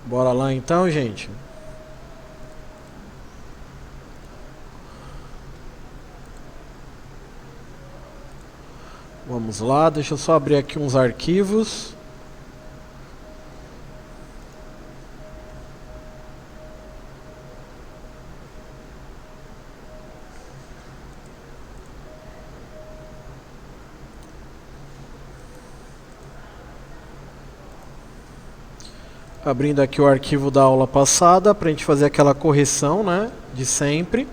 Bora lá então, gente. Vamos lá, deixa eu só abrir aqui uns arquivos. Abrindo aqui o arquivo da aula passada para a gente fazer aquela correção, né, de sempre.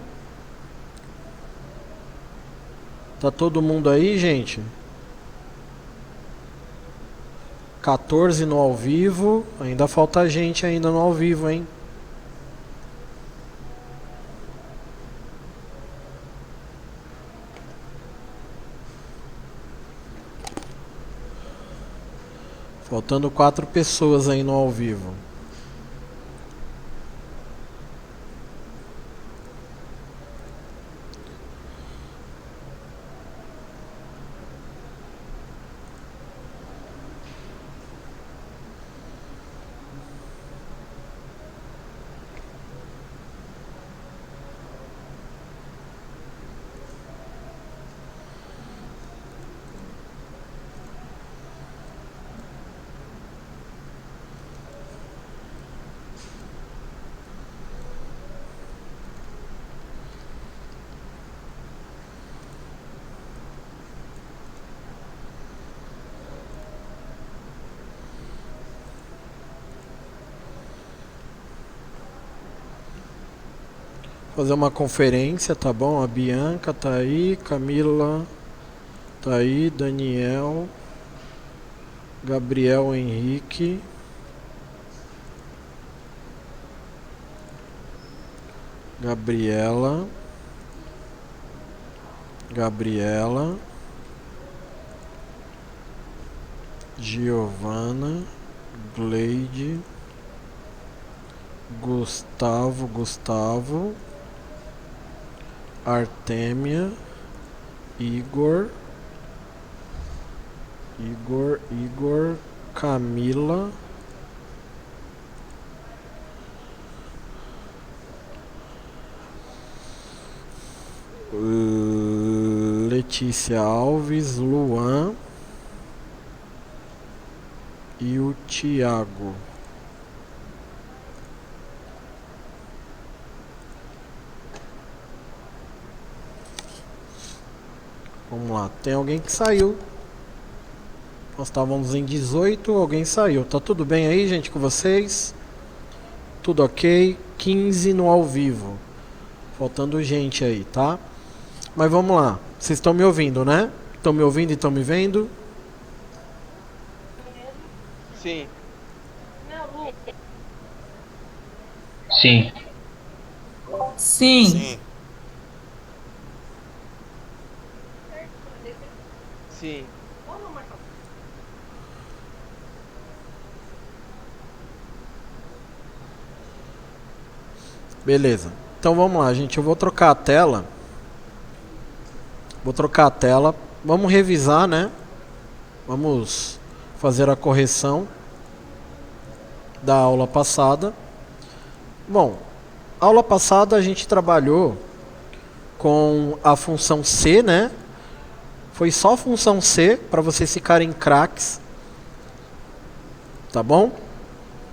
Tá todo mundo aí, gente? 14 no ao vivo. Ainda falta gente ainda no ao vivo, hein? Faltando 4 pessoas aí no ao vivo. Fazer uma conferência, tá bom? A Bianca tá aí, Camila tá aí, Daniel, Gabriel Henrique, Gabriela, Giovana, Gleide, Gustavo, Artêmia, Igor, Camila, Letícia Alves, Luan e o Thiago. Vamos lá, tem alguém que saiu. Nós estávamos em 18, alguém saiu. Tá tudo bem aí, gente, com vocês? Tudo ok? 15 no ao vivo. Faltando gente aí, tá? Mas vamos lá. Vocês estão me ouvindo, né? Estão me ouvindo e estão me vendo? Sim. Sim. Sim. Sim. Beleza. Então vamos lá, gente. Eu vou trocar a tela. Vamos revisar, né? Vamos fazer a correção da aula passada. Bom, aula passada a gente trabalhou com a função C, né? Foi só a função C para vocês ficarem craques, tá bom?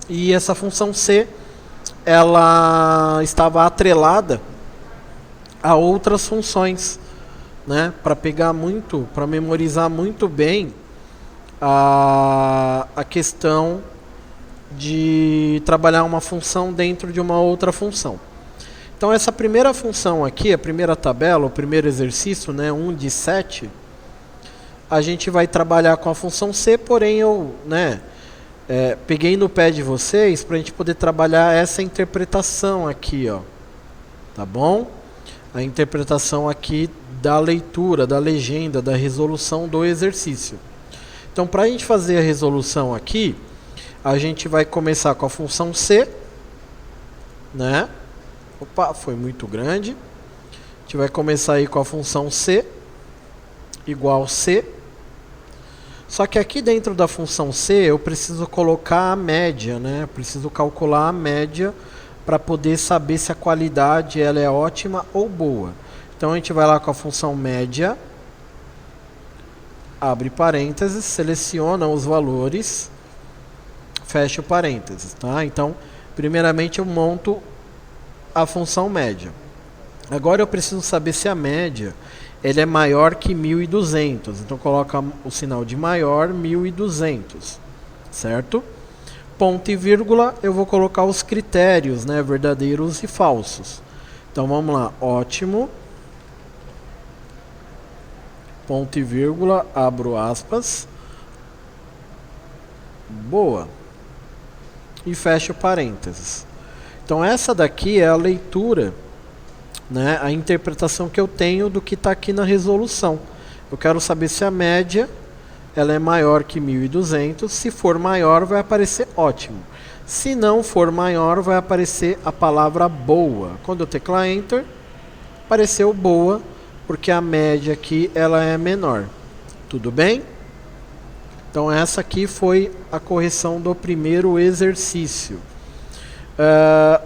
E essa função C, ela estava atrelada a outras funções, né? Para pegar muito, para memorizar muito bem a questão de trabalhar uma função dentro de uma outra função. Então essa primeira função aqui, a primeira tabela, o primeiro exercício, né, 1 de 7, a gente vai trabalhar com a função C, porém eu, né, peguei no pé de vocês para a gente poder trabalhar essa interpretação aqui, ó, tá bom? A interpretação aqui da leitura, da legenda, da resolução do exercício. Então, para a gente fazer a resolução aqui, a gente vai começar com a função C, né? Opa, foi muito grande. A gente vai começar aí com a função C igual C. Só que aqui dentro da função C eu preciso colocar a média, né? Eu preciso calcular a média para poder saber se a qualidade ela é ótima ou boa. Então a gente vai lá com a função média, abre parênteses, seleciona os valores, fecha o parênteses, tá? Então, primeiramente eu monto a função média. Agora eu preciso saber se a média ele é maior que 1.200. Então coloca o sinal de maior, 1.200, certo? Ponto e vírgula, eu vou colocar os critérios, né, verdadeiros e falsos. Então vamos lá, ótimo. Ponto e vírgula, abro aspas. Boa. E fecho parênteses. Então essa daqui é a leitura, né, a interpretação que eu tenho do que está aqui na resolução. Eu quero saber se a média ela é maior que 1.200. Se for maior, vai aparecer ótimo. Se não for maior, vai aparecer a palavra boa. Quando eu teclar Enter, apareceu boa, porque a média aqui ela é menor. Tudo bem? Então essa aqui foi a correção do primeiro exercício.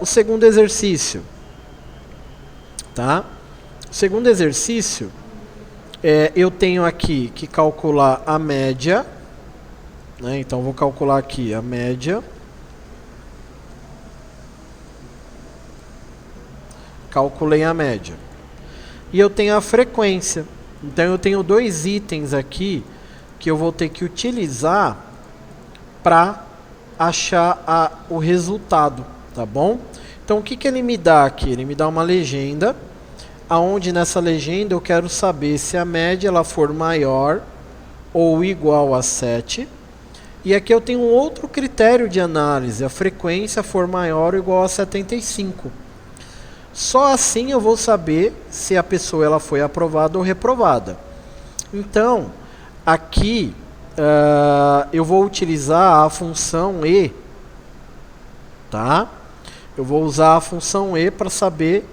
O segundo exercício. Tá? O segundo exercício, eu tenho aqui que calcular a média, né? Então vou calcular aqui a média. Calculei a média. E eu tenho a frequência. Então eu tenho dois itens aqui que eu vou ter que utilizar para achar o resultado, tá bom? Então o que ele me dá aqui? Ele me dá uma legenda, aonde nessa legenda eu quero saber se a média ela for maior ou igual a 7. E aqui eu tenho um outro critério de análise, a frequência for maior ou igual a 75. Só assim eu vou saber se a pessoa ela foi aprovada ou reprovada. Então, aqui eu vou utilizar a função E, tá? Eu vou usar a função E para saber,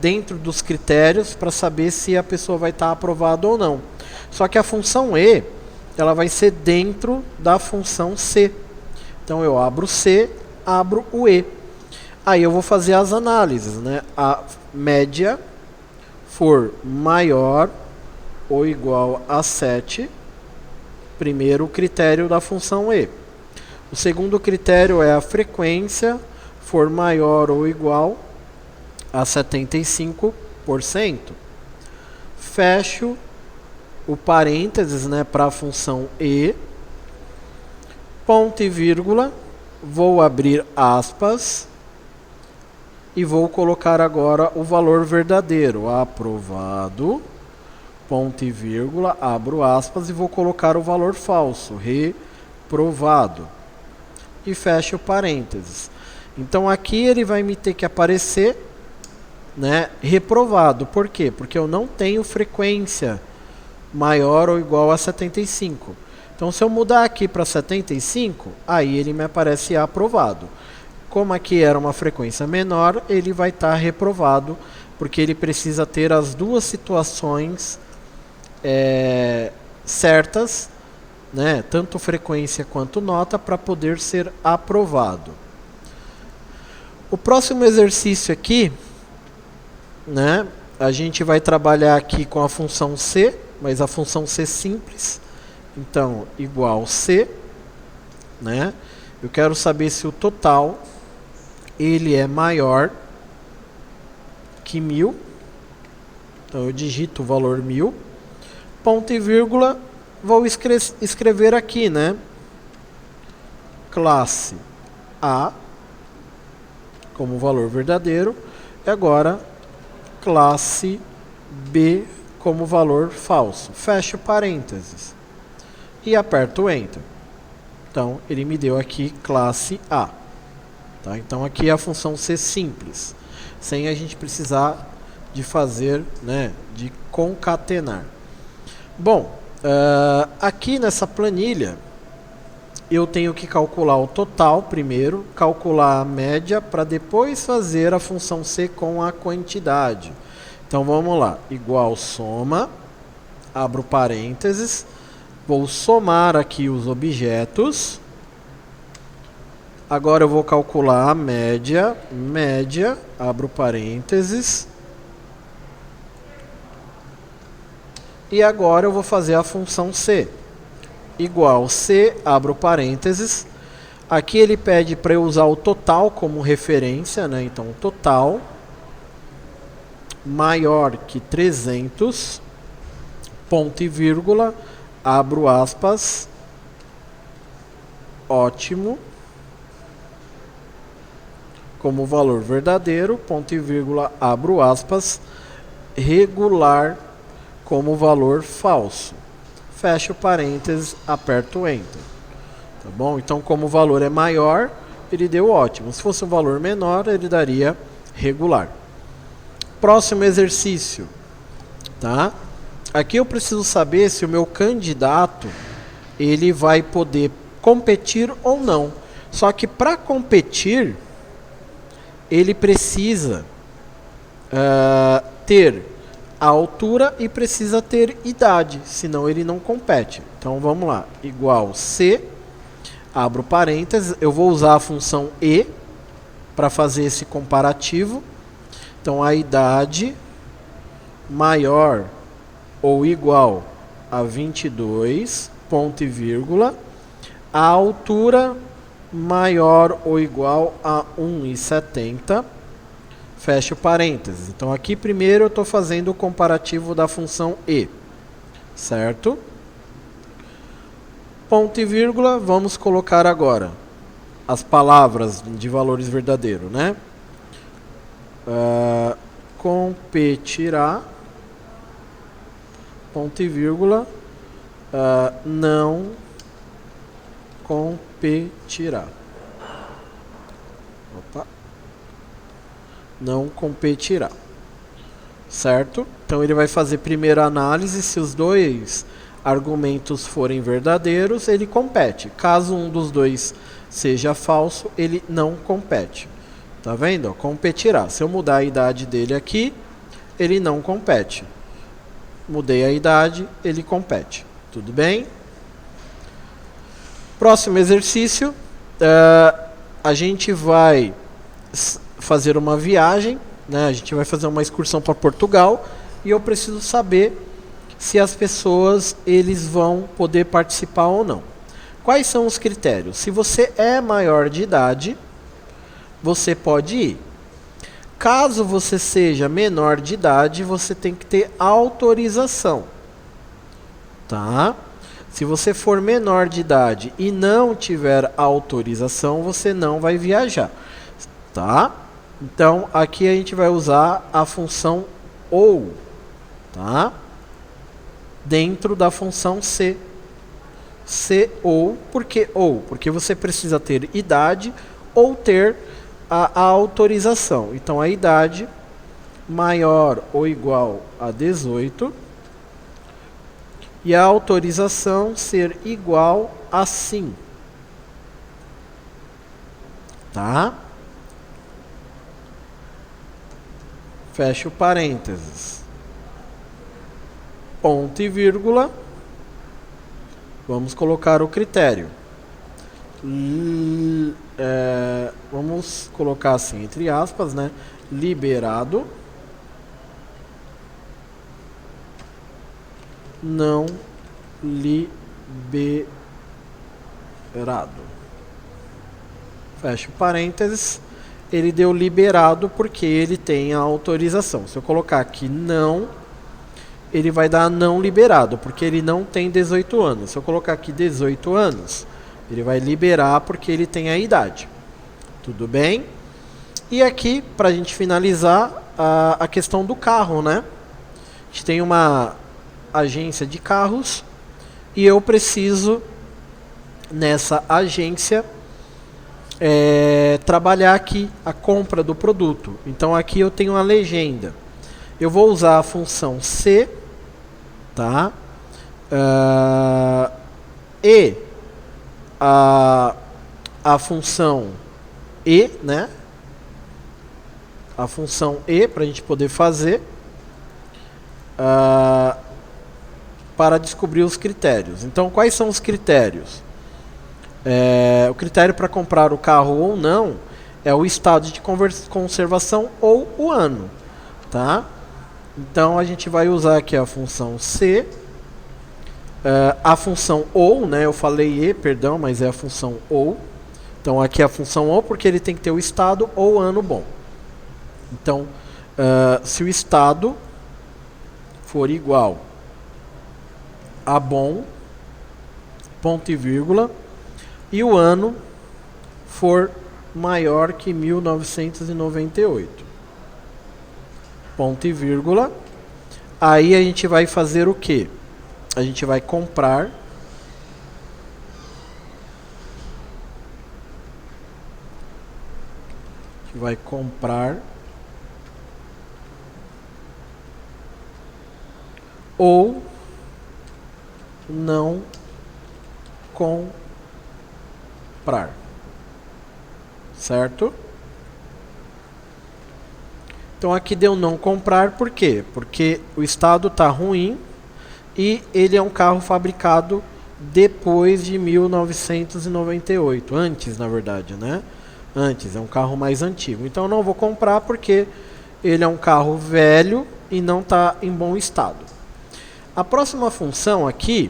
dentro dos critérios, para saber se a pessoa vai estar aprovada ou não. Só que a função E, ela vai ser dentro da função C. Então eu abro C, abro o E. Aí eu vou fazer as análises, né? A média for maior ou igual a 7, primeiro critério da função E. O segundo critério é a frequência for maior ou igual a 75%. Fecho o parênteses, né, para a função E. Ponto e vírgula. Vou abrir aspas. E vou colocar agora o valor verdadeiro. Aprovado. Ponto e vírgula. Abro aspas e vou colocar o valor falso. Reprovado. E fecho parênteses. Então aqui ele vai me ter que aparecer, né, reprovado. Por quê? Porque eu não tenho frequência maior ou igual a 75. Então se eu mudar aqui para 75, aí ele me aparece aprovado. Como aqui era uma frequência menor, ele vai estar reprovado, porque ele precisa ter as duas situações certas, né, tanto frequência quanto nota, para poder ser aprovado. O próximo exercício aqui, né, a gente vai trabalhar aqui com a função C, mas a função C simples. Então, igual C, né? Eu quero saber se o total ele é maior que 1.000. Então eu digito o valor 1.000. Ponto e vírgula, vou escrever aqui, né? Classe A como valor verdadeiro. E agora classe B como valor falso. Fecho parênteses. E aperto Enter. Então ele me deu aqui classe A. Tá? Então aqui é a função C simples, sem a gente precisar de fazer, né, de concatenar. Bom, aqui nessa planilha eu tenho que calcular o total primeiro, calcular a média, para depois fazer a função C com a quantidade. Então vamos lá, igual soma, abro parênteses, Vou somar aqui os objetos. Agora eu vou calcular a média, abro parênteses. E agora eu vou fazer a função C. Igual C, abro parênteses. Aqui ele pede para eu usar o total como referência, né? Então, total maior que 300, ponto e vírgula, abro aspas, ótimo, como valor verdadeiro, ponto e vírgula, abro aspas, regular como valor falso. Fecho parênteses, aperto Enter. Tá bom? Então, como o valor é maior, ele deu ótimo. Se fosse um valor menor, ele daria regular. Próximo exercício. Tá? Aqui eu preciso saber se o meu candidato ele vai poder competir ou não. Só que para competir, ele precisa ter a altura e precisa ter idade, senão ele não compete. Então vamos lá, igual C, abro parênteses, eu vou usar a função E para fazer esse comparativo. Então a idade maior ou igual a 22, ponto e vírgula, a altura maior ou igual a 1,70, fecho parênteses. Então aqui primeiro eu estou fazendo o comparativo da função E, certo? Ponto e vírgula, vamos colocar agora as palavras de valores verdadeiros, né? Competirá, ponto e vírgula, não competirá. Opa. Não competirá. Certo? Então ele vai fazer primeiro a análise. Se os dois argumentos forem verdadeiros, ele compete. Caso um dos dois seja falso, ele não compete. Tá vendo? Competirá. Se eu mudar a idade dele aqui, ele não compete. Mudei a idade, ele compete. Tudo bem? Próximo exercício. A gente vai fazer uma viagem, né? A gente vai fazer uma excursão para Portugal e eu preciso saber se as pessoas eles vão poder participar ou não. Quais são os critérios? Se você é maior de idade, você pode ir. Caso você seja menor de idade, você tem que ter autorização. Tá? Se você for menor de idade e não tiver autorização, você não vai viajar. Tá? Então, aqui a gente vai usar a função OU. Tá? Dentro da função C. C ou, por que ou? Porque você precisa ter idade ou ter a autorização. Então, a idade maior ou igual a 18 e a autorização ser igual a sim. Tá? Fecho parênteses. Ponto e vírgula. Vamos colocar o critério. Vamos colocar assim, entre aspas, né? Liberado. Não liberado. Fecho parênteses. Ele deu liberado porque ele tem a autorização. Se eu colocar aqui não, ele vai dar não liberado, porque ele não tem 18 anos. Se eu colocar aqui 18 anos, ele vai liberar porque ele tem a idade. Tudo bem? E aqui, para a gente finalizar, a questão do carro, né? A gente tem uma agência de carros e eu preciso, nessa agência, trabalhar aqui a compra do produto. Então aqui eu tenho a legenda. Eu vou usar a função C, tá? E a função E, né? A função E para a gente poder fazer para descobrir os critérios. Então, quais são os critérios? O critério para comprar o carro ou não é o estado de conservação ou o ano, tá? Então, a gente vai usar aqui a função se, a função ou, né? Eu falei e, perdão, mas é a função ou. Então, aqui é a função ou porque ele tem que ter o estado ou o ano bom. Então, se o estado for igual a bom, ponto e vírgula, e o ano for maior que 1998, ponto e vírgula, aí a gente vai fazer o quê? A gente vai comprar ou não comprar, certo? Então aqui deu não comprar, por quê? Porque o estado está ruim e ele é um carro fabricado depois de 1998, antes na verdade, né? Antes, é um carro mais antigo. Então eu não vou comprar porque ele é um carro velho e não está em bom estado. A próxima função aqui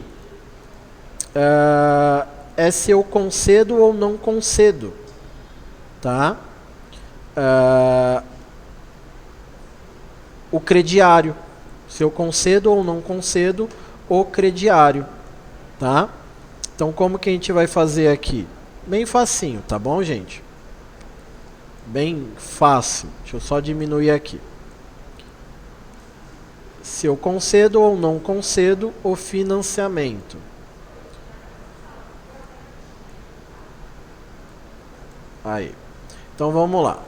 é se eu concedo ou não concedo, tá? O crediário, se eu concedo ou não concedo o crediário, tá? Então como que a gente vai fazer aqui? Bem facinho, tá bom, gente? Bem fácil. Deixa eu só diminuir aqui. Se eu concedo ou não concedo o financiamento. Aí. Então vamos lá.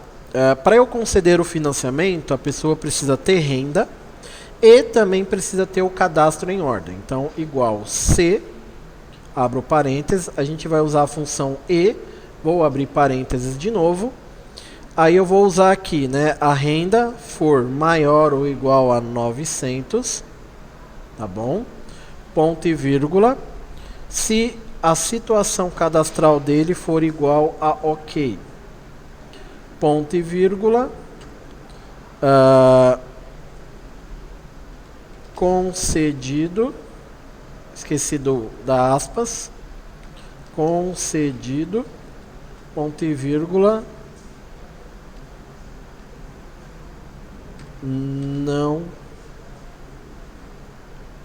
Para eu conceder o financiamento, a pessoa precisa ter renda e também precisa ter o cadastro em ordem. Então, igual se, abro parênteses, a gente vai usar a função e, vou abrir parênteses de novo. Aí eu vou usar aqui, né, a renda for maior ou igual a 900, tá bom? Ponto e vírgula. Se a situação cadastral dele for igual a ok. Ponto e vírgula. Concedido. Esqueci da aspas. Concedido. Ponto e vírgula. Não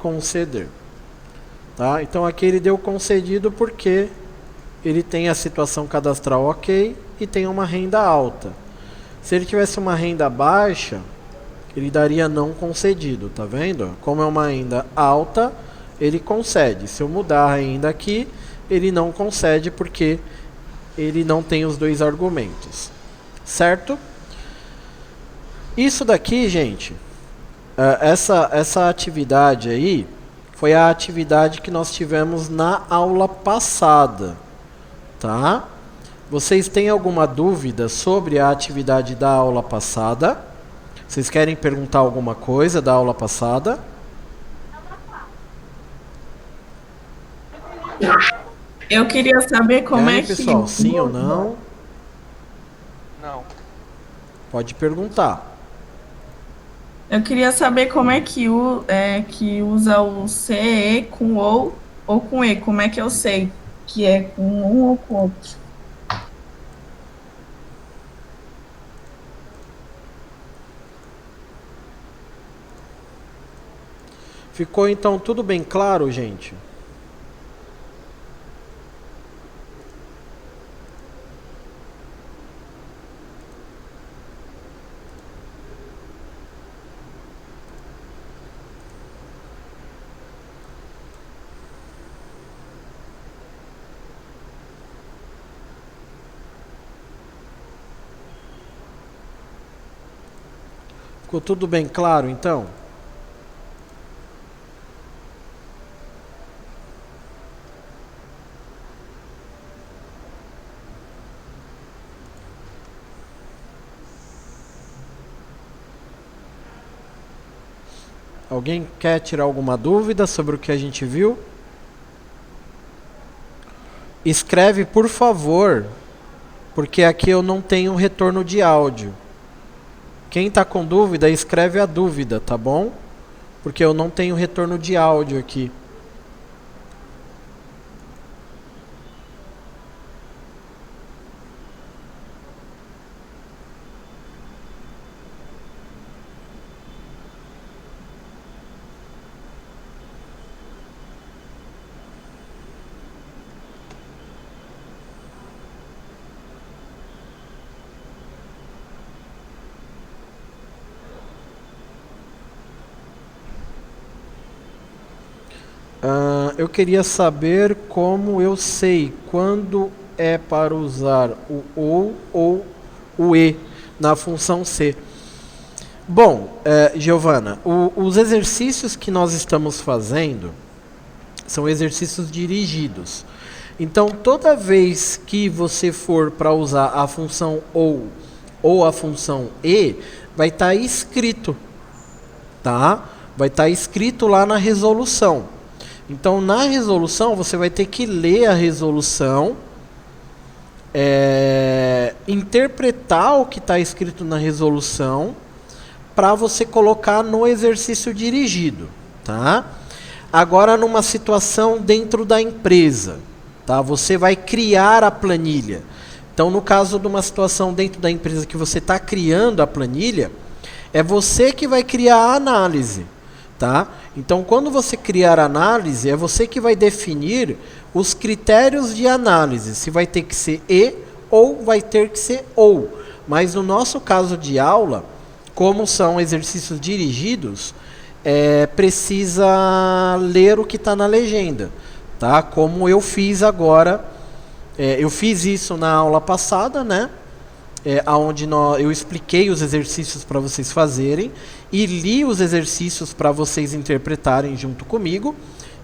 conceder. Tá? Então aqui ele deu concedido porque ele tem a situação cadastral ok e tem uma renda alta. Se ele tivesse uma renda baixa, ele daria não concedido, tá vendo? Como é uma renda alta, ele concede. Se eu mudar a renda aqui, ele não concede porque ele não tem os dois argumentos. Certo? Isso daqui, gente, essa atividade aí, foi a atividade que nós tivemos na aula passada, tá? Vocês têm alguma dúvida sobre a atividade da aula passada? Vocês querem perguntar alguma coisa da aula passada? Eu queria saber como é que... pessoal, sim ou não? Não. Pode perguntar. Eu queria saber como é que usa o CE com ou com E. Como é que eu sei que é com um ou com outro? Ficou então tudo bem claro, gente? Ficou tudo bem claro, então? Alguém quer tirar alguma dúvida sobre o que a gente viu? Escreve, por favor, porque aqui eu não tenho retorno de áudio. Quem está com dúvida, escreve a dúvida, tá bom? Porque eu não tenho retorno de áudio aqui. Eu queria saber como eu sei quando é para usar o ou o e na função C. Bom, Giovana, os exercícios que nós estamos fazendo são exercícios dirigidos. Então, toda vez que você for para usar a função ou a função e, vai estar escrito, tá? Vai estar escrito lá na resolução. Então, na resolução, você vai ter que ler a resolução, interpretar o que está escrito na resolução, para você colocar no exercício dirigido, tá? Agora, numa situação dentro da empresa, tá? Você vai criar a planilha. Então, no caso de uma situação dentro da empresa que você está criando a planilha, é você que vai criar a análise. Tá? Então, quando você criar análise, é você que vai definir os critérios de análise, se vai ter que ser e ou vai ter que ser ou. Mas no nosso caso de aula, como são exercícios dirigidos, precisa ler o que está na legenda, tá? Como eu fiz agora, eu fiz isso na aula passada, né? Onde eu expliquei os exercícios para vocês fazerem e li os exercícios para vocês interpretarem junto comigo,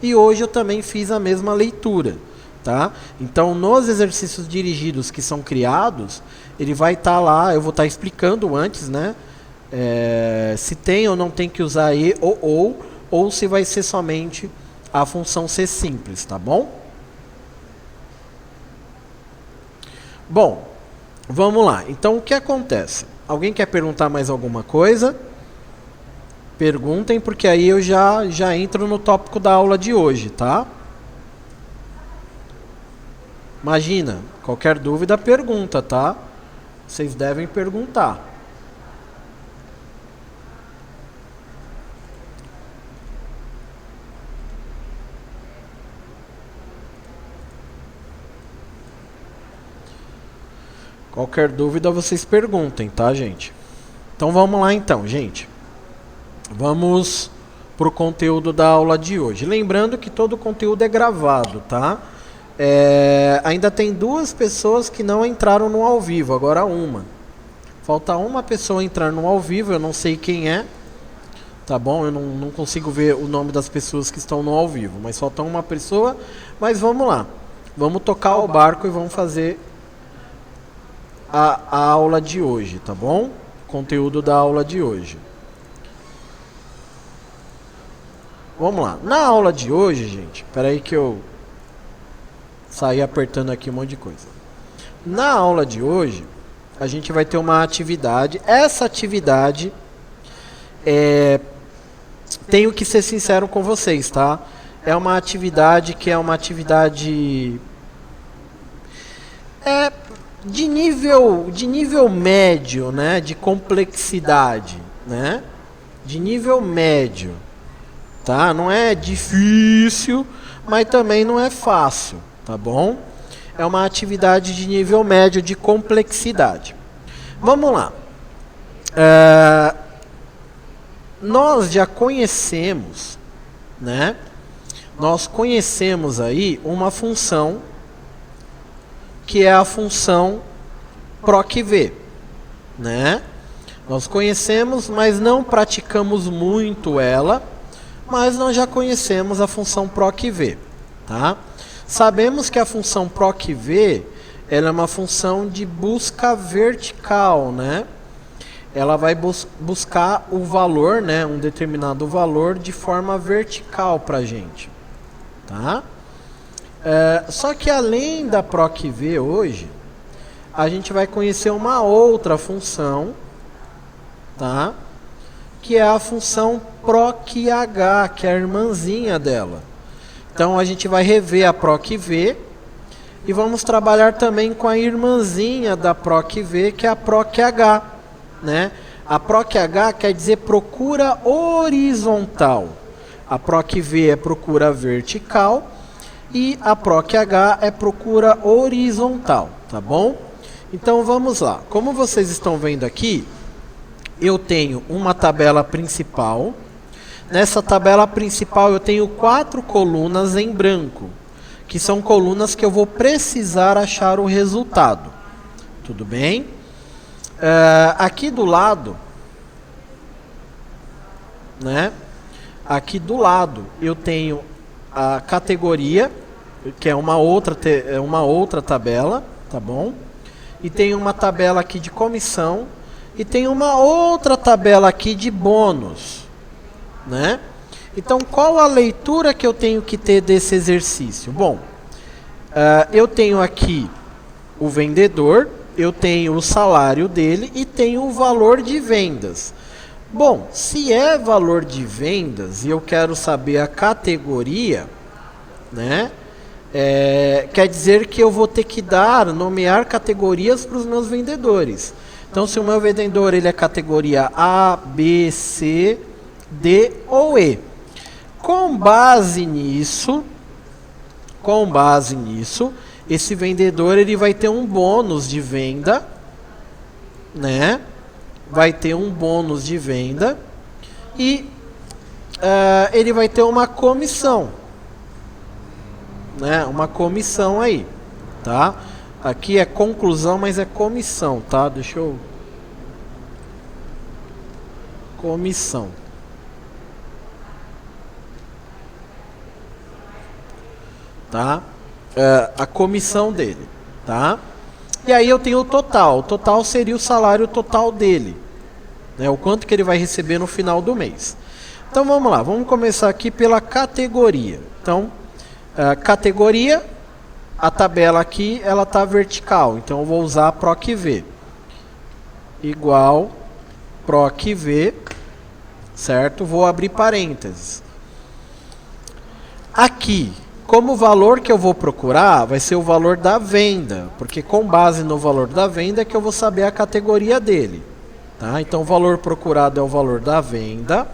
e hoje eu também fiz a mesma leitura, tá? Então, nos exercícios dirigidos que são criados, ele vai estar lá, eu vou estar explicando antes, né? Se tem ou não tem que usar e ou se vai ser somente a função C simples, tá bom? Bom, vamos lá. Então, o que acontece? Alguém quer perguntar mais alguma coisa? Perguntem, porque aí eu já entro no tópico da aula de hoje, tá? Imagina, qualquer dúvida, pergunta, tá? Vocês devem perguntar. Qualquer dúvida, vocês perguntem, tá, gente? Então vamos lá então, gente. Vamos para o conteúdo da aula de hoje. Lembrando que todo o conteúdo é gravado, tá? Ainda tem 2 pessoas que não entraram no ao vivo, agora uma. Falta uma pessoa entrar no ao vivo, eu não sei quem é, tá bom? Eu não consigo ver o nome das pessoas que estão no ao vivo, mas falta uma pessoa. Mas vamos lá, vamos tocar o barco e vamos fazer a aula de hoje, tá bom? Conteúdo da aula de hoje. Vamos lá. Na aula de hoje, gente, espera aí que eu saí apertando aqui um monte de coisa. Na aula de hoje, a gente vai ter uma atividade. Essa atividade, tenho que ser sincero com vocês, tá? É uma atividade que é uma atividade de nível médio, né? De complexidade, né? De nível médio. Tá? Não é difícil, mas também não é fácil, tá bom? É uma atividade de nível médio de complexidade. Vamos lá. Nós já conhecemos, né? Nós conhecemos aí uma função que é a função proc_v, né? Nós conhecemos, mas não praticamos muito ela. Mas nós já conhecemos a função proc_v, tá? Sabemos que a função proc_v, ela é uma função de busca vertical, né? ela vai buscar o valor, né, um determinado valor de forma vertical para a gente, tá? Só que além da PROC-V hoje, a gente vai conhecer uma outra função, tá? Que é a função PROC-H, que é a irmãzinha dela. Então a gente vai rever a PROC-V e vamos trabalhar também com a irmãzinha da PROC-V, que é a PROC-H, né? A PROC-H quer dizer procura horizontal. A PROC-V é procura vertical e a PROC-H é procura horizontal, tá bom? Então vamos lá. Como vocês estão vendo aqui, eu tenho uma tabela principal. Nessa tabela principal eu tenho 4 colunas em branco, que são colunas que eu vou precisar achar o resultado. Tudo bem? Aqui do lado, né? Aqui do lado eu tenho a categoria, que é uma outra tabela, tá bom? E tem uma tabela aqui de comissão e tem uma outra tabela aqui de bônus, né? Então, qual a leitura que eu tenho que ter desse exercício? Bom, eu tenho aqui o vendedor, eu tenho o salário dele e tenho o valor de vendas. Bom, se é valor de vendas e eu quero saber a categoria, né? Quer dizer que eu vou ter que nomear categorias para os meus vendedores. Então, se o meu vendedor ele é categoria A, B, C, D ou E. Com base nisso, esse vendedor ele vai ter um bônus de venda, né? Vai ter um bônus de venda e ele vai ter uma comissão, né? Uma comissão aí, tá? Aqui é conclusão, mas é comissão, tá? Deixa eu... Comissão. Tá? A comissão dele, tá? E aí eu tenho o total. O total seria o salário total dele, né? O quanto que ele vai receber no final do mês. Então vamos lá, vamos começar aqui pela categoria. Então, categoria, a tabela aqui ela tá vertical, então eu vou usar a PROC-V igual PROC-V, certo? Vou abrir parênteses. Aqui, como o valor que eu vou procurar vai ser o valor da venda, porque com base no valor da venda é que eu vou saber a categoria dele, tá? Então o valor procurado é o valor da venda.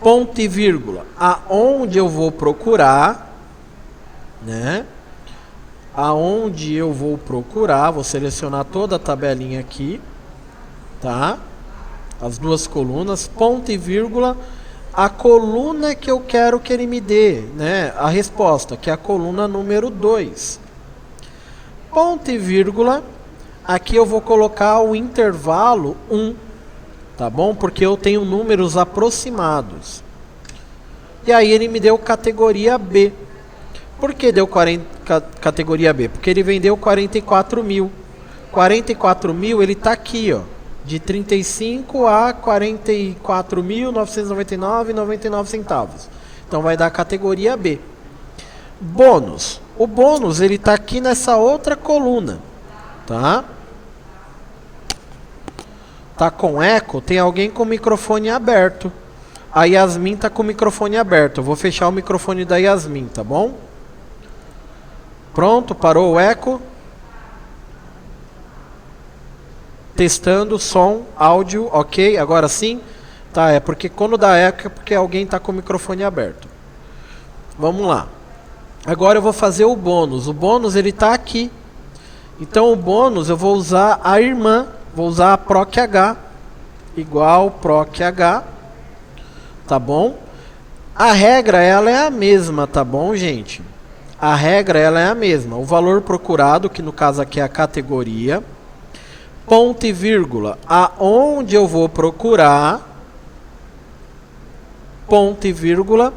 Ponto e vírgula, aonde eu vou procurar, né? Aonde eu vou procurar, vou selecionar toda a tabelinha aqui, tá? As duas colunas, ponto e vírgula, a coluna que eu quero que ele me dê, né? A resposta, que é a coluna número 2. Ponto e vírgula, aqui eu vou colocar o intervalo 1, tá bom? Porque eu tenho números aproximados. E aí ele me deu categoria B. Por que deu categoria B? Porque ele vendeu 44 mil. 44 mil ele está aqui, ó. De 35 a 44.999,99 centavos. Então vai dar a categoria B. Bônus. O bônus ele está aqui nessa outra coluna, tá? Tá com eco? Tem alguém com o microfone aberto. A Yasmin tá com o microfone aberto. Eu vou fechar o microfone da Yasmin, tá bom? Pronto, parou o eco. Testando som, áudio, ok? Agora sim? Tá, é porque quando dá eco é porque alguém tá com o microfone aberto. Vamos lá. Agora eu vou fazer o bônus. O bônus ele tá aqui. Então o bônus eu vou usar a irmã. Vou usar a PROC-H igual PROC-H, tá bom? A regra ela é a mesma, tá bom, gente? A regra ela é a mesma. O valor procurado, que no caso aqui é a categoria, ponto e vírgula, aonde eu vou procurar, ponto e vírgula,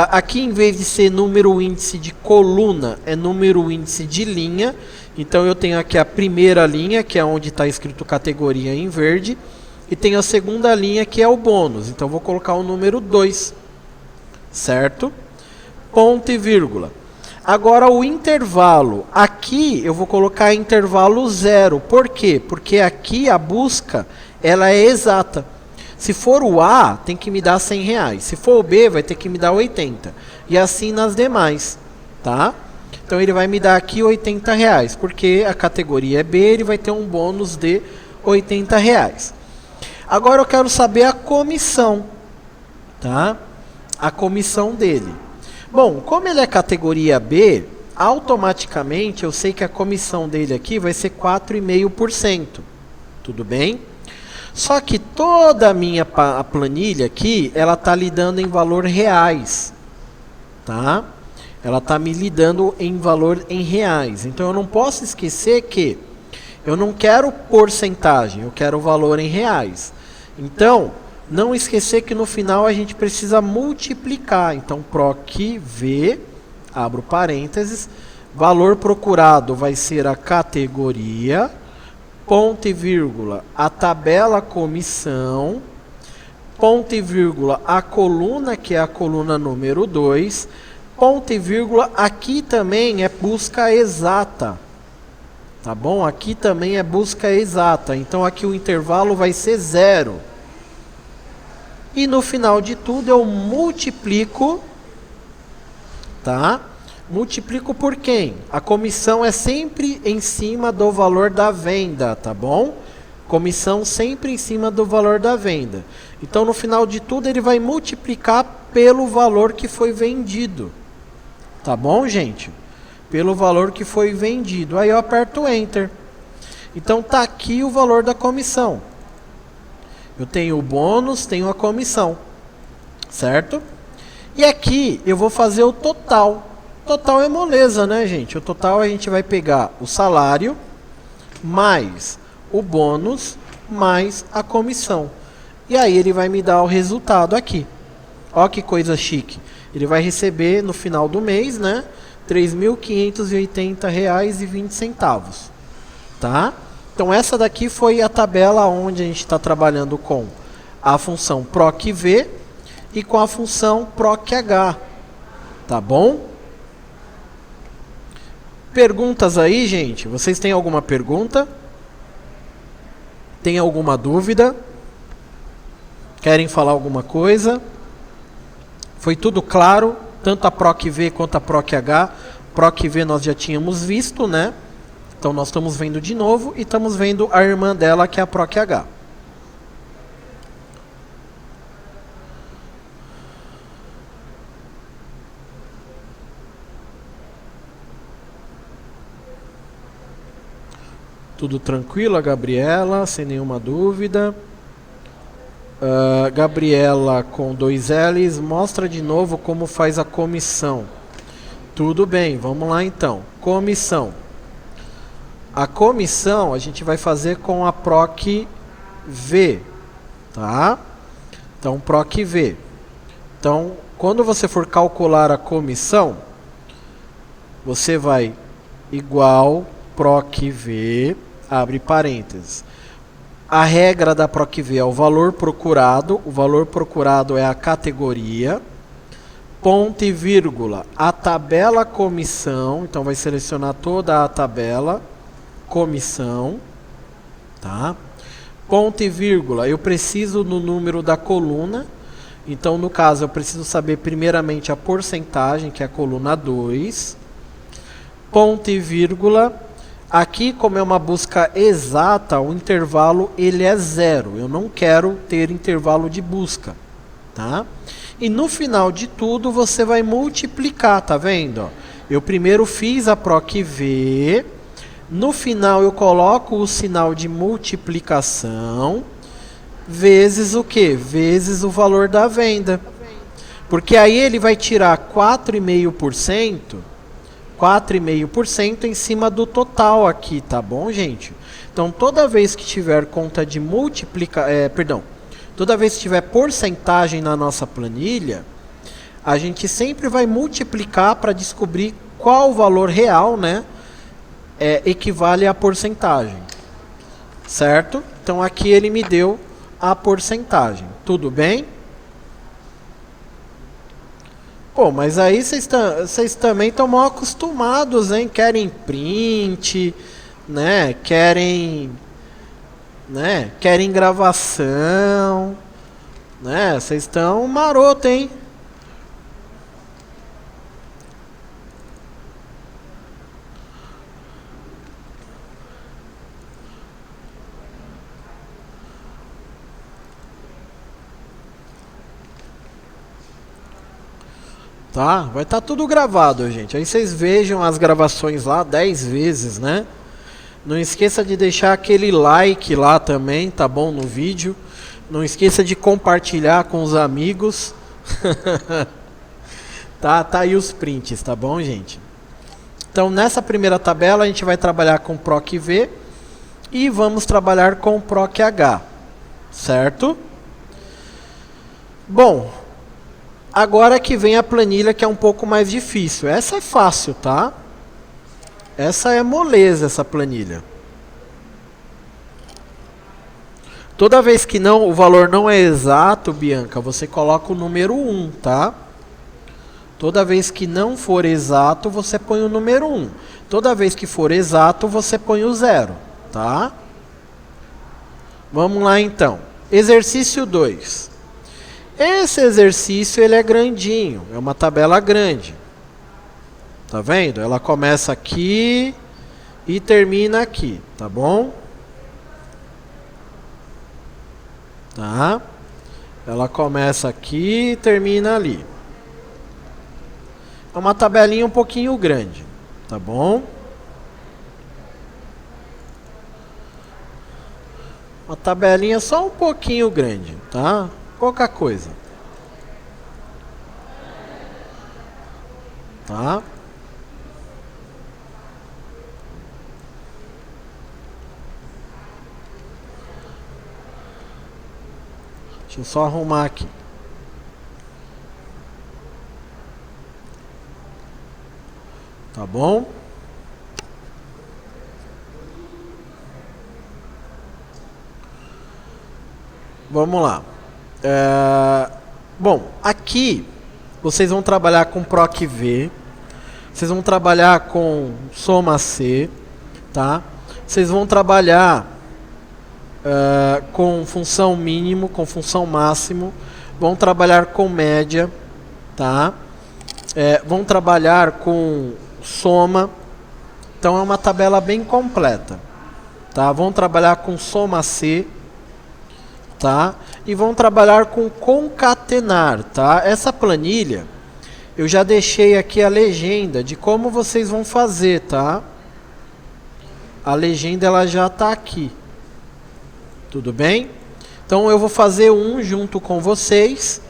aqui em vez de ser número índice de coluna, é número índice de linha. Então eu tenho aqui a primeira linha, que é onde está escrito categoria em verde, e tenho a segunda linha, que é o bônus. Então eu vou colocar o número 2, certo? Ponto e vírgula. Agora o intervalo, aqui eu vou colocar intervalo 0. Por quê? Porque aqui a busca ela é exata. Se for o A, tem que me dar R$100. Se for o B, vai ter que me dar 80. E assim nas demais, tá? Então ele vai me dar aqui R$80, porque a categoria é B, ele vai ter um bônus de R$80. Agora eu quero saber a comissão, tá? A comissão dele. Bom, como ele é categoria B, automaticamente eu sei que a comissão dele aqui vai ser 4,5%. Tudo bem? Só que toda a minha planilha aqui, ela está lidando em valor reais, tá? Ela está me lidando em valor em reais. Então eu não posso esquecer que eu não quero porcentagem, eu quero o valor em reais. Então, não esquecer que no final a gente precisa multiplicar. Então, PROC V, abro parênteses, valor procurado vai ser a categoria, ponto e vírgula, a tabela comissão, ponto e vírgula, a coluna, que é a coluna número 2, ponto e vírgula, aqui também é busca exata, tá bom? Aqui também é busca exata, então aqui o intervalo vai ser 0. E no final de tudo eu multiplico, tá? Multiplico por quem? A comissão é sempre em cima do valor da venda, tá bom? Comissão sempre em cima do valor da venda. Então no final de tudo ele vai multiplicar pelo valor que foi vendido. Tá bom, gente? Pelo valor que foi vendido. Aí eu aperto Enter. Então tá aqui o valor da comissão. Eu tenho o bônus, tenho a comissão. Certo? E aqui eu vou fazer o total. Total é moleza, né, gente? O total a gente vai pegar o salário, mais o bônus, mais a comissão. E aí ele vai me dar o resultado aqui. Ó que coisa chique. Ele vai receber no final do mês, né, R$3.580,20, tá? Então essa daqui foi a tabela onde a gente está trabalhando com a função PROC-V e com a função PROC-H, tá bom? Perguntas aí, gente? Vocês têm alguma pergunta? Tem alguma dúvida? Querem falar alguma coisa? Foi tudo claro, tanto a PROC-V quanto a PROC-H. PROC-V nós já tínhamos visto, né? Então nós estamos vendo de novo e estamos vendo a irmã dela, que é a PROC-H. Tudo tranquilo, a Gabriela, sem nenhuma dúvida. Gabriela com 2 L's, mostra de novo como faz a comissão. Tudo bem, vamos lá então. Comissão. A comissão a gente vai fazer com a PROC-V, tá? Então, PROC-V. Então, quando você for calcular a comissão, você vai igual PROC-V, abre parênteses. A regra da PROC-V é o valor procurado é a categoria, ponto e vírgula, a tabela comissão, então vai selecionar toda a tabela comissão, tá? Ponto e vírgula, eu preciso no número da coluna, então no caso eu preciso saber primeiramente a porcentagem, que é a coluna 2, ponto e vírgula. Aqui, como é uma busca exata, o intervalo ele é 0. Eu não quero ter intervalo de busca, tá? E no final de tudo, você vai multiplicar, tá vendo? Eu primeiro fiz a PROC-V, no final eu coloco o sinal de multiplicação, vezes o quê? Vezes o valor da venda. Porque aí ele vai tirar 4,5% em cima do total aqui, tá bom, gente? Então, toda vez que tiver conta de toda vez que tiver porcentagem na nossa planilha, a gente sempre vai multiplicar para descobrir qual o valor real, né, equivale à porcentagem, certo? Então aqui ele me deu a porcentagem, tudo bem? Pô, mas aí vocês também estão mal acostumados, hein? Querem print, né? Querem gravação, né? Vocês estão maroto, hein? Tá? Vai estar tudo gravado, gente. Aí vocês vejam as gravações lá 10 vezes, né? Não esqueça de deixar aquele like lá também, tá bom? No vídeo. Não esqueça de compartilhar com os amigos. Tá aí os prints, tá bom, gente? Então, nessa primeira tabela, a gente vai trabalhar com PROC-V e vamos trabalhar com PROC-H, certo? Bom, agora que vem a planilha que é um pouco mais difícil. Essa é fácil, tá? Essa é moleza, essa planilha. Toda vez que o valor não é exato, Bianca, você coloca o número 1, tá? Toda vez que não for exato, você põe o número 1. Toda vez que for exato, você põe o 0, tá? Vamos lá então. Exercício 2. Esse exercício ele é grandinho, é uma tabela grande. Tá vendo? Ela começa aqui e termina aqui, tá bom? Tá? Ela começa aqui e termina ali. É uma tabelinha um pouquinho grande, tá bom? Uma tabelinha só um pouquinho grande, tá? Pouca coisa. Tá? Deixa eu só arrumar aqui. Tá bom? Vamos lá. Bom, aqui vocês vão trabalhar com PROC-V, vocês vão trabalhar com soma-C, tá? Vocês vão trabalhar com função mínimo, com função máximo, vão trabalhar com média, tá? Vão trabalhar com soma, então é uma tabela bem completa, tá? Vão trabalhar com soma-C, tá? E vão trabalhar com concatenar, tá? Essa planilha, eu já deixei aqui a legenda de como vocês vão fazer, tá? A legenda ela já está aqui. Tudo bem? Então eu vou fazer um junto com vocês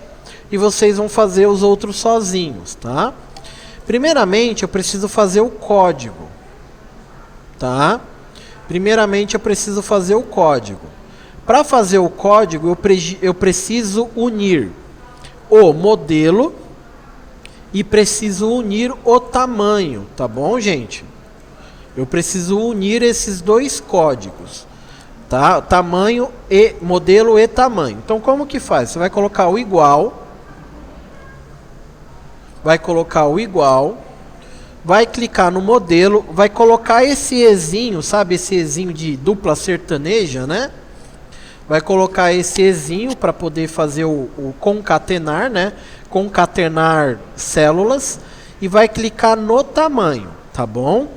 e vocês vão fazer os outros sozinhos, tá? Primeiramente eu preciso fazer o código, tá? Primeiramente eu preciso fazer o código. Para fazer o código eu preciso unir o modelo e preciso unir o tamanho, tá bom, gente? Eu preciso unir esses dois códigos. Tá? Tamanho e modelo e tamanho. Então como que faz? Você vai colocar o igual. Vai colocar o igual. Vai clicar no modelo. Vai colocar esse ezinho, sabe? Esse ezinho de dupla sertaneja, né? Vai colocar esse ezinho para poder fazer o concatenar, né? Concatenar células. E vai clicar no tamanho, tá bom?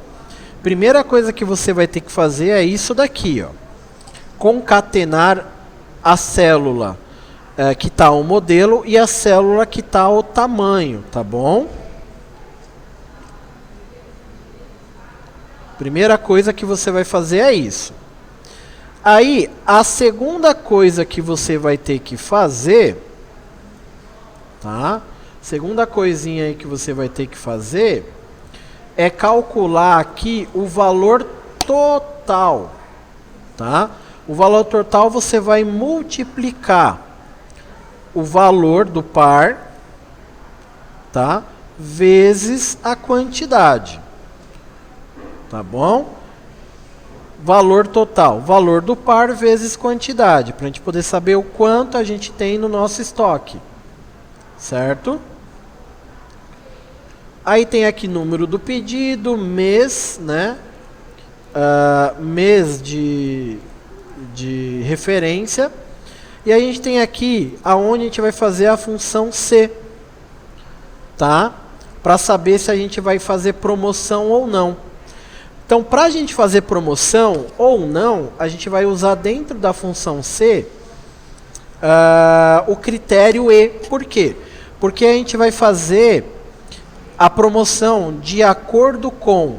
Primeira coisa que você vai ter que fazer é isso daqui, ó. Concatenar a célula que está o modelo e a célula que está o tamanho, tá bom? Primeira coisa que você vai fazer é isso. Aí, a segunda coisa que você vai ter que fazer, tá? Segunda coisinha aí que você vai ter que fazer é calcular aqui o valor total, tá? O valor total você vai multiplicar o valor do par, tá? Vezes a quantidade, tá bom? valor total, valor do par vezes quantidade, para a gente poder saber o quanto a gente tem no nosso estoque, certo? Aí tem aqui número do pedido, mês, né? Mês de referência. E a gente tem aqui aonde a gente vai fazer a função C, tá? Para saber se a gente vai fazer promoção ou não. Então, para a gente fazer promoção ou não, a gente vai usar dentro da função C o critério E. Por quê? Porque a gente vai fazer a promoção de acordo com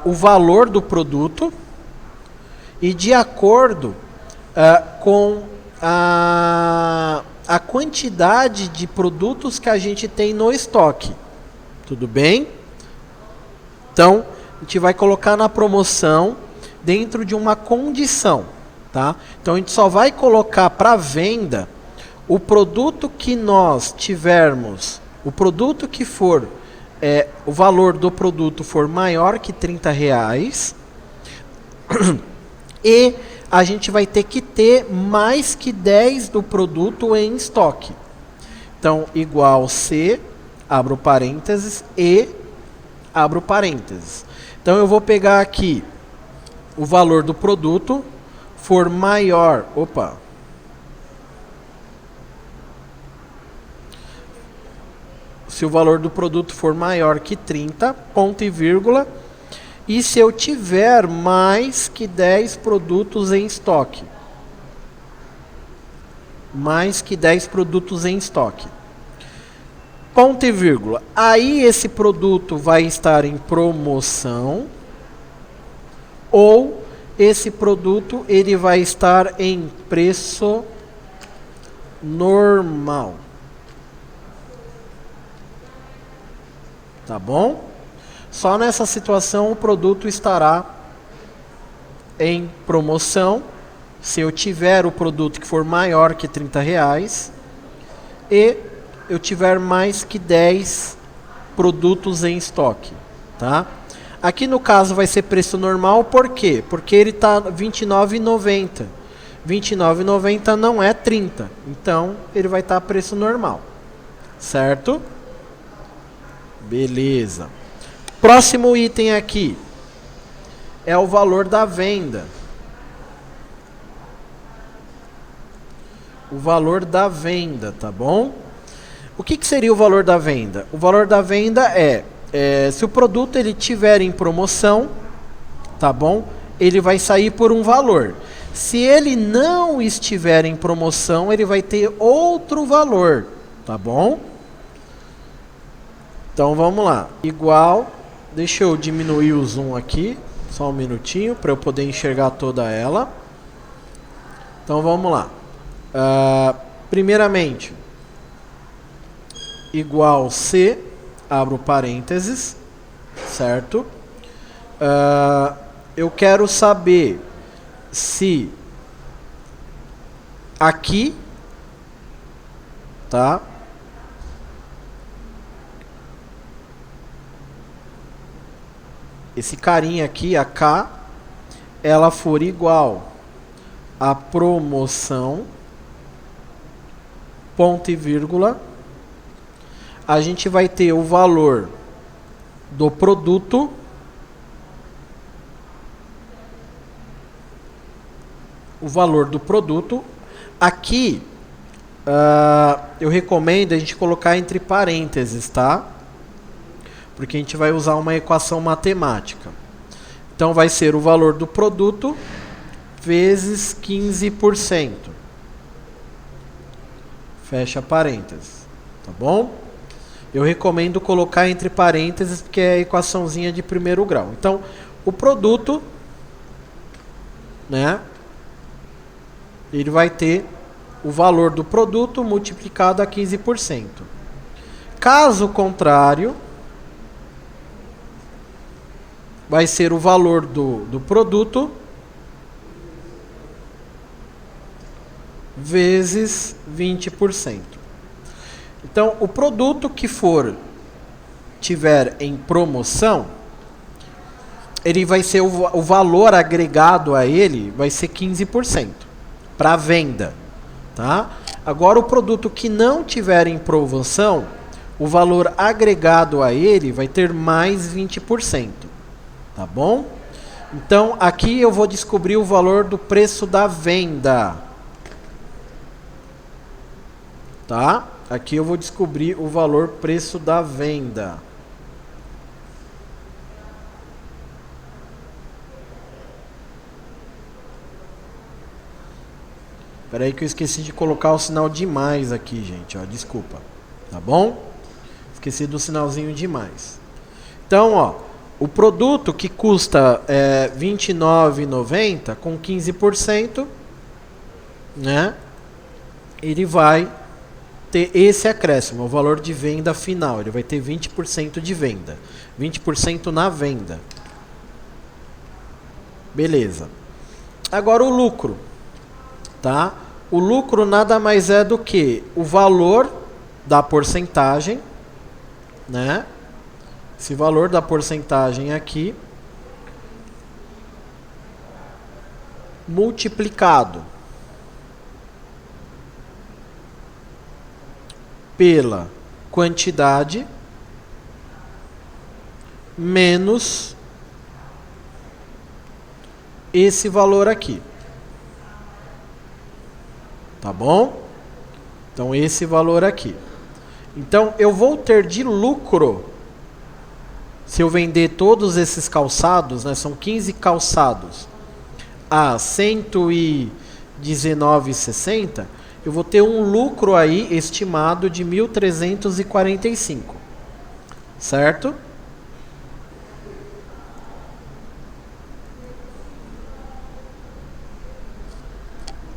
o valor do produto e de acordo com a quantidade de produtos que a gente tem no estoque. Tudo bem? Então, a gente vai colocar na promoção dentro de uma condição, tá? Então, a gente só vai colocar para venda o produto que nós tivermos, o produto que for, o valor do produto for maior que R$30 e a gente vai ter que ter mais que 10 do produto em estoque. Então, igual C, abro parênteses, E, abro parênteses. Então, eu vou pegar aqui o valor do produto, for maior... Se o valor do produto for maior que 30, ponto e vírgula, e se eu tiver mais que 10 produtos em estoque. Mais que 10 produtos em estoque. Ponto e vírgula. Aí esse produto vai estar em promoção ou esse produto ele vai estar em preço normal. Tá bom? Só nessa situação o produto estará em promoção, se eu tiver o produto que for maior que R$30 e eu tiver mais que 10 produtos em estoque, tá? Aqui no caso vai ser preço normal, por quê? Porque ele está R$ 29,90. R$ 29,90 não é 30, então ele vai estar preço normal, certo? Beleza. Próximo item aqui é o valor da venda. O valor da venda, tá bom? O que seria o valor da venda? O valor da venda é se o produto ele tiver em promoção, tá bom? Ele vai sair por um valor. Se ele não estiver em promoção, ele vai ter outro valor, tá bom? Então vamos lá. Igual... Deixa eu diminuir o zoom aqui, só um minutinho, para eu poder enxergar toda ela. Então vamos lá. Primeiramente, igual C, abro parênteses, certo? Eu quero saber se aqui, tá? Esse carinha aqui, a K, ela for igual a promoção, ponto e vírgula, a gente vai ter o valor do produto aqui eu recomendo a gente colocar entre parênteses, tá? Porque a gente vai usar uma equação matemática. Então vai ser o valor do produto vezes 15%. Fecha parênteses, tá bom? Eu recomendo colocar entre parênteses porque é a equaçãozinha de primeiro grau. Então, o produto, né? Ele vai ter o valor do produto multiplicado a 15%. Caso contrário, vai ser o valor do produto vezes 20%. Então, o produto que tiver em promoção, ele vai ser o valor agregado a ele vai ser 15% para venda, tá? Agora o produto que não tiver em promoção, o valor agregado a ele vai ter mais 20%, tá bom? Então aqui eu vou descobrir o valor do preço da venda, tá? Aqui eu vou descobrir o valor preço da venda. Espera aí que eu esqueci de colocar o sinal de mais aqui, gente, ó, desculpa, tá bom? Esqueci do sinalzinho de mais. Então, ó, o produto que custa R$ 29,90 com 15%, né? Ele vai ter esse acréscimo, o valor de venda final, ele vai ter 20% de venda, 20% na venda. Beleza. Agora o lucro. Tá? O lucro nada mais é do que o valor da porcentagem, né? Esse valor da porcentagem aqui multiplicado pela quantidade menos esse valor aqui. Tá bom? Então esse valor aqui. Então eu vou ter de lucro, se eu vender todos esses calçados, né, são 15 calçados a R$ 119,60, eu vou ter um lucro aí estimado de 1.345. Certo?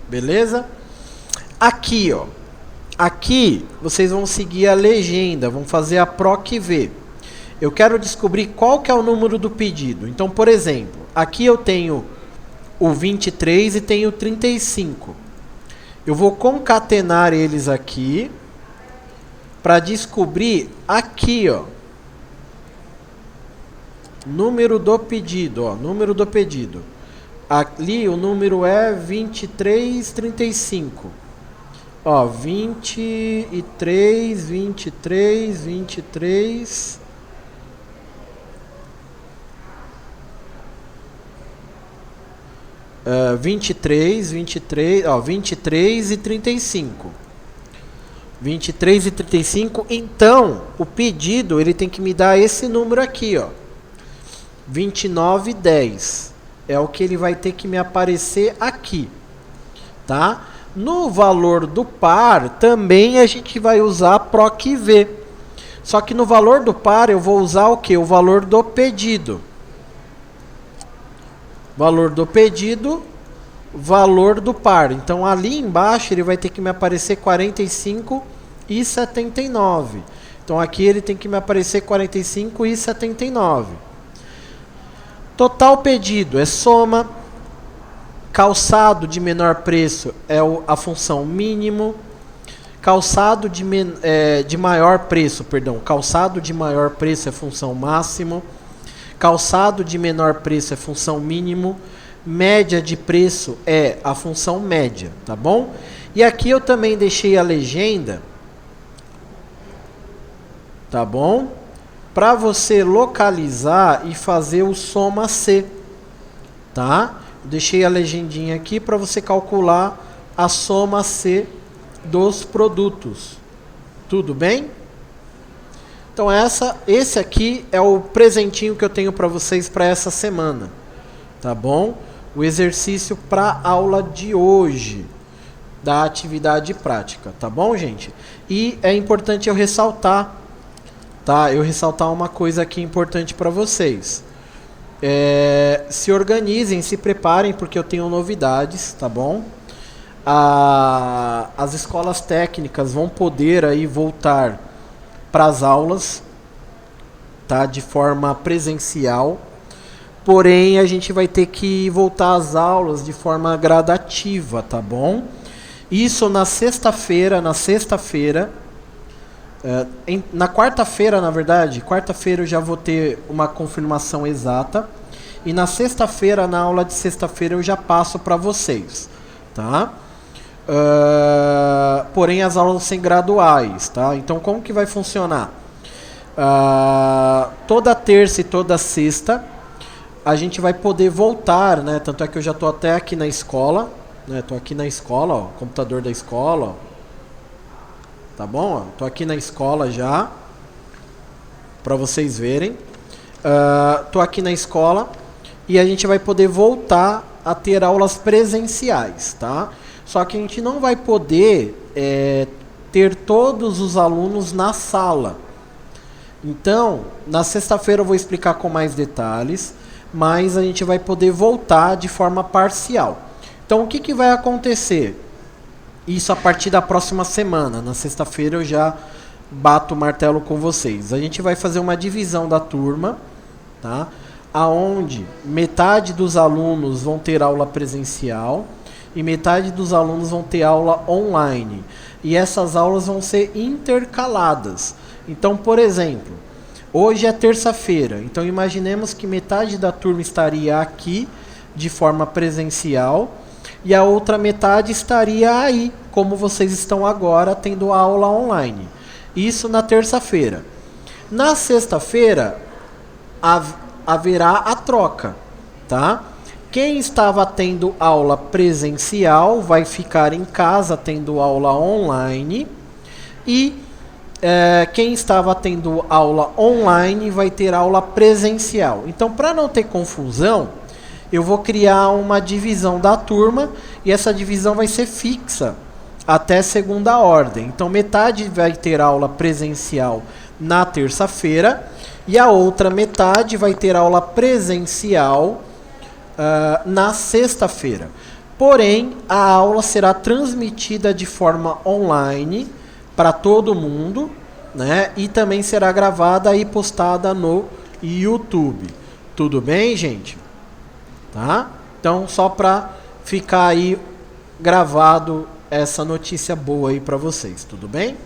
Beleza? Aqui, ó. Aqui vocês vão seguir a legenda, vão fazer a PROC V. Eu quero descobrir qual que é o número do pedido. Então, por exemplo, aqui eu tenho o 23 e tenho o 35. Eu vou concatenar eles aqui para descobrir aqui, ó, número do pedido, ó, número do pedido. Ali o número é 2335. Ó, 23, 23, 23. Uh, 23, 23, ó, 23 e 35. 23 e 35. Então, o pedido, ele tem que me dar esse número aqui, ó. 29,10. É o que ele vai ter que me aparecer aqui, tá? No valor do par, também a gente vai usar PROC V. Só que no valor do par eu vou usar o que? O valor do pedido. Valor do pedido, valor do par. Então ali embaixo ele vai ter que me aparecer 45,79. Então aqui ele tem que me aparecer 45,79. Total pedido é soma. Calçado de menor preço é a função mínimo. Calçado de maior preço, perdão. Calçado de maior preço é função máximo. Calçado de menor preço é função mínimo. Média de preço é a função média, tá bom? E aqui eu também deixei a legenda, tá bom? Para você localizar e fazer o soma C, tá? Deixei a legendinha aqui para você calcular a soma C dos produtos. Tudo bem? Então esse aqui é o presentinho que eu tenho para vocês para essa semana. Tá bom? O exercício para aula de hoje da atividade prática, tá bom, gente? E é importante eu ressaltar, tá? Eu ressaltar uma coisa aqui importante para vocês. Se organizem, se preparem, porque eu tenho novidades, tá bom? As escolas técnicas vão poder aí voltar para as aulas, tá? De forma presencial. Porém, a gente vai ter que voltar às aulas de forma gradativa, tá bom? Isso na sexta-feira, na quarta-feira, na verdade, quarta-feira eu já vou ter uma confirmação exata. e na sexta-feira, na aula de sexta-feira, eu já passo para vocês, tá? Porém, as aulas vão ser graduais, tá? Então, como que vai funcionar? Toda terça e toda sexta, a gente vai poder voltar, né? Tanto é que eu já estou até aqui na escola, né? Estou aqui na escola, ó, computador da escola, ó. Tá bom? Estou aqui na escola já, para vocês verem. Estou aqui na escola e a gente vai poder voltar a ter aulas presenciais, tá? Só que a gente não vai poder ter todos os alunos na sala. Então, na sexta-feira eu vou explicar com mais detalhes, mas a gente vai poder voltar de forma parcial. Então, o que, que vai acontecer? Isso a partir da próxima semana. Na sexta-feira eu já bato o martelo com vocês. A gente vai fazer uma divisão da turma, tá? Aonde metade dos alunos vão ter aula presencial e metade dos alunos vão ter aula online. E essas aulas vão ser intercaladas. Então, por exemplo, hoje é terça-feira. Então, imaginemos que metade da turma estaria aqui de forma presencial e a outra metade estaria aí, como vocês estão agora, tendo aula online. Isso na terça-feira. Na sexta-feira, haverá a troca, tá? Quem estava tendo aula presencial vai ficar em casa tendo aula online e quem estava tendo aula online vai ter aula presencial. Então, para não ter confusão, eu vou criar uma divisão da turma e essa divisão vai ser fixa até segunda ordem. Então, metade vai ter aula presencial na terça-feira e a outra metade vai ter aula presencial na sexta-feira. Porém, a aula será transmitida de forma online para todo mundo, né? E também será gravada e postada no YouTube. Tudo bem, gente? Tá? Então, só para ficar aí gravado essa notícia boa aí para vocês. Tudo bem?